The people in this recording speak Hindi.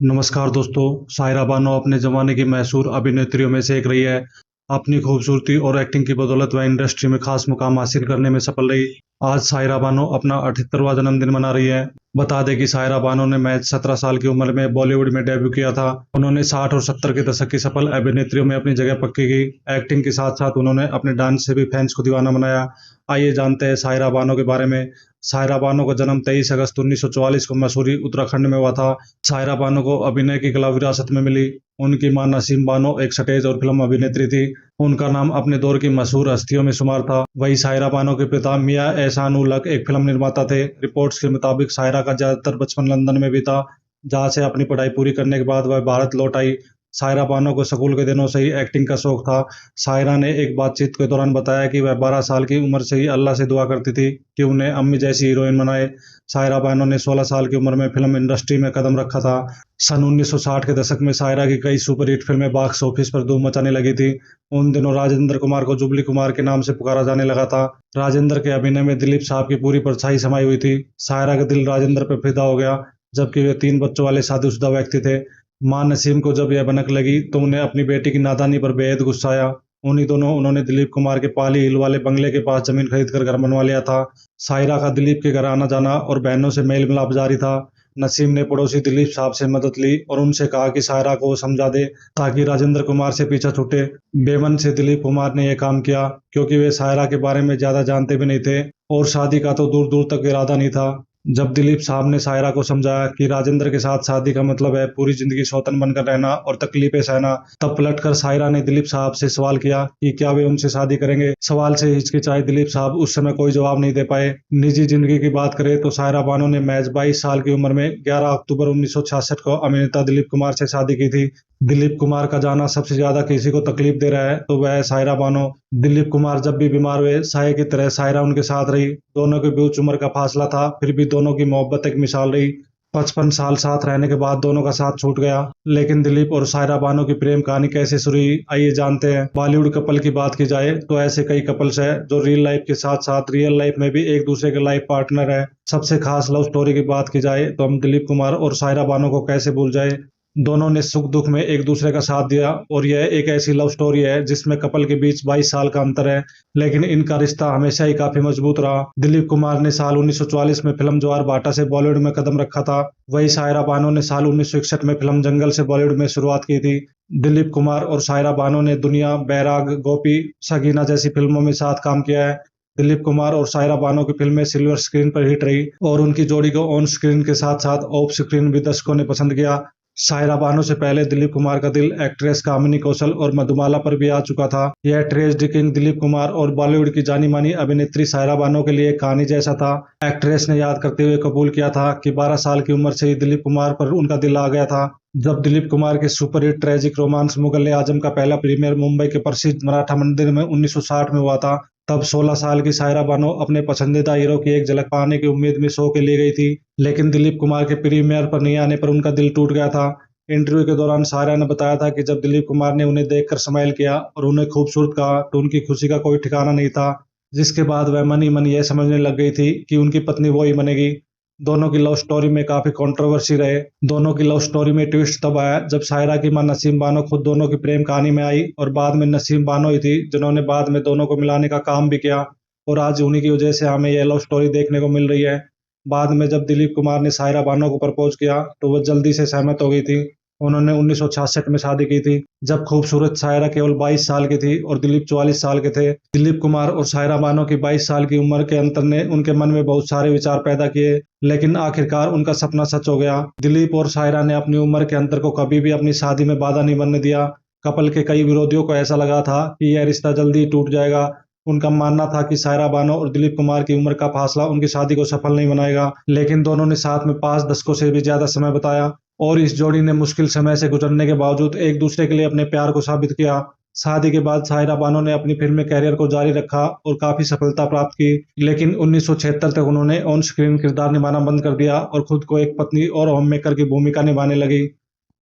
नमस्कार दोस्तों। सायरा बानो अपने जमाने की मशहूर अभिनेत्रियों में से एक रही है। अपनी खूबसूरती और एक्टिंग की बदौलत वह इंडस्ट्री में खास मुकाम हासिल करने में सफल रही। आज सायरा बानो अपना 78वां जन्मदिन मना रही है। बता दें कि सायरा बानो ने महज 17 साल की उम्र में बॉलीवुड में डेब्यू किया था। उन्होंने 60 और 70 के दशक की सफल अभिनेत्रियों में अपनी जगह पक्की की। एक्टिंग के साथ साथ उन्होंने अपने डांस से भी फैंस को दीवाना बनाया। आइए जानते हैं सायरा बानो के बारे में। सायरा बानो का जन्म 23 अगस्त 1944 को मसूरी उत्तराखंड में हुआ था। सायरा बानो को अभिनय की कला विरासत में मिली। उनकी मां नसीम बानो एक स्टेज और फिल्म अभिनेत्री थी। उनका नाम अपने दौर की मशहूर हस्तियों में शुमार था। वही सायरा बानो के पिता मियां एहसान उल हक एक फिल्म निर्माता थे। रिपोर्ट्स के मुताबिक सायरा का ज्यादातर बचपन लंदन में बीता, जहां से अपनी पढ़ाई पूरी करने के बाद वह भारत लौट आई। सायरा बानो को स्कूल के दिनों से ही एक्टिंग का शौक था। सायरा ने एक बातचीत के दौरान बताया कि वह 12 साल की उम्र से ही अल्लाह से दुआ करती थी कि उन्हें अम्मी जैसी हीरोइन बनाए। सायरा बानो ने 16 साल की उम्र में फिल्म इंडस्ट्री में कदम रखा था। सन 1960 के दशक में सायरा की कई सुपरहिट फिल्में बॉक्स ऑफिस पर धूम मचाने लगी थी। उन दिनों राजेंद्र कुमार को जुबली कुमार के नाम से पुकारा जाने लगा था। राजेंद्र के अभिनय में दिलीप साहब की पूरी परछाई समाई हुई थी। सायरा का दिल राजेंद्र पर फिदा हो गया, जबकि वे 3 बच्चों वाले शादीशुदा व्यक्ति थे। मां नसीम को जब यह भनक लगी तो उन्हें अपनी बेटी की नादानी पर बेहद गुस्सा आया। उन्हीं दोनों उन्होंने दिलीप कुमार के पाली हिल वाले बंगले के पास जमीन खरीद कर घर बनवा लिया था। सायरा का दिलीप के घर आना जाना और बहनों से मेल मिलाप जारी था। नसीम ने पड़ोसी दिलीप साहब से मदद ली और उनसे कहा कि सायरा को वो समझा दे ताकि राजेंद्र कुमार से पीछा छूटे। बेमन से दिलीप कुमार ने यह काम किया, क्योंकि वे सायरा के बारे में ज्यादा जानते भी नहीं थे और शादी का तो दूर दूर तक इरादा नहीं था। जब दिलीप साहब ने सायरा को समझाया कि राजेंद्र के साथ शादी का मतलब है पूरी जिंदगी सौतन बनकर रहना और तकलीफें सहना, तब पलटकर सायरा ने दिलीप साहब से सवाल किया कि क्या वे उनसे शादी करेंगे। सवाल से हिचकिचाए दिलीप साहब उस समय कोई जवाब नहीं दे पाए। निजी जिंदगी की बात करें तो सायरा बानो ने महज 22 साल की उम्र में 11 अक्टूबर 1966 को अभिनेता दिलीप कुमार से शादी की थी। दिलीप कुमार का जाना सबसे ज्यादा किसी को तकलीफ दे रहा है तो वह है सायरा बानो। दिलीप कुमार जब भी बीमार हुए, साये की तरह सायरा उनके साथ रही। दोनों के बीच उम्र का फासला था, फिर भी दोनों की मोहब्बत एक मिसाल रही। 55 साल साथ रहने के बाद दोनों का साथ छूट गया। लेकिन दिलीप और सायरा बानो की प्रेम कहानी कैसे शुरू हुई, आइए जानते हैं। बॉलीवुड कपल की बात की जाए तो ऐसे कई कपल्स हैं जो रियल लाइफ के साथ साथ रियल लाइफ में भी एक दूसरे के लाइफ पार्टनर है। सबसे खास लव स्टोरी की बात की जाए तो हम दिलीप कुमार और सायरा बानो को कैसे भूल जाए। दोनों ने सुख दुख में एक दूसरे का साथ दिया और यह एक ऐसी लव स्टोरी है जिसमें कपल के बीच 22 साल का अंतर है, लेकिन इनका रिश्ता हमेशा ही काफी मजबूत रहा। दिलीप कुमार ने साल 1944 में फिल्म ज्वार भाटा से बॉलीवुड में कदम रखा था। वही सायरा बानो ने साल 1961 में फिल्म जंगल से बॉलीवुड में शुरुआत की थी। दिलीप कुमार और सायरा बानो ने दुनिया, बैराग, गोपी, सगीना जैसी फिल्मों में साथ काम किया है। दिलीप कुमार और सायरा बानो की फिल्में सिल्वर स्क्रीन पर हिट रही और उनकी जोड़ी को ऑन स्क्रीन के साथ साथ ऑफ स्क्रीन भी दर्शकों ने पसंद किया। सायरा बानो से पहले दिलीप कुमार का दिल एक्ट्रेस कामिनी कौशल और मधुबाला पर भी आ चुका था। यह ट्रेजिडी किंग दिलीप कुमार और बॉलीवुड की जानी मानी अभिनेत्री सायरा बानो के लिए एक कहानी जैसा था। एक्ट्रेस ने याद करते हुए कबूल किया था कि 12 साल की उम्र से ही दिलीप कुमार पर उनका दिल आ गया था। जब दिलीप कुमार के सुपरहिट ट्रेजिक रोमांस मुगल आजम का पहला प्रीमियर मुंबई के प्रसिद्ध मराठा मंदिर में 1960 में हुआ था, तब 16 साल की सायरा बानो अपने पसंदीदा हीरो की एक झलक पाने की उम्मीद में शो के लिए गई थी। लेकिन दिलीप कुमार के प्रीमियर पर नहीं आने पर उनका दिल टूट गया था। इंटरव्यू के दौरान सायरा ने बताया था कि जब दिलीप कुमार ने उन्हें देखकर स्माइल किया और उन्हें खूबसूरत कहा तो उनकी खुशी का कोई ठिकाना नहीं था, जिसके बाद वह मन ही मन यह समझने लग गई थी कि उनकी पत्नी वो ही बनेगी। दोनों की लव स्टोरी में काफी कंट्रोवर्सी रहे। दोनों की लव स्टोरी में ट्विस्ट तब आया जब सायरा की मां नसीम बानो खुद दोनों की प्रेम कहानी में आई और बाद में नसीम बानो ही थी जिन्होंने बाद में दोनों को मिलाने का काम भी किया और आज उन्हीं की वजह से हमें यह लव स्टोरी देखने को मिल रही है। बाद में जब दिलीप कुमार ने सायरा बानो को प्रपोज किया तो वह जल्दी से सहमत हो गई थी। उन्होंने 1966 में शादी की थी, जब खूबसूरत सायरा केवल 22 साल की थी और दिलीप 44 साल के थे। दिलीप कुमार और सायरा बानो की 22 साल की उम्र के अंतर ने उनके मन में बहुत सारे विचार पैदा किए, लेकिन आखिरकार उनका सपना सच हो गया। दिलीप और सायरा ने अपनी उम्र के अंतर को कभी भी अपनी शादी में बाधा नहीं बनने दिया। कपल के कई विरोधियों को ऐसा लगा था कि यह रिश्ता जल्दी ही टूट जाएगा। उनका मानना था कि सायरा बानो और दिलीप कुमार की उम्र का फासला उनकी शादी को सफल नहीं बनाएगा, लेकिन दोनों ने साथ में 5 दशकों से भी ज्यादा समय बिताया और इस जोड़ी ने मुश्किल समय से गुजरने के बावजूद एक दूसरे के लिए अपने प्यार को साबित किया। शादी के बाद सायरा बानो ने अपनी फिल्मी कैरियर को जारी रखा और काफी सफलता प्राप्त की, लेकिन 1976 तक उन्होंने ऑन स्क्रीन किरदार निभाना बंद कर दिया और खुद को एक पत्नी और होम मेकर की भूमिका निभाने लगी।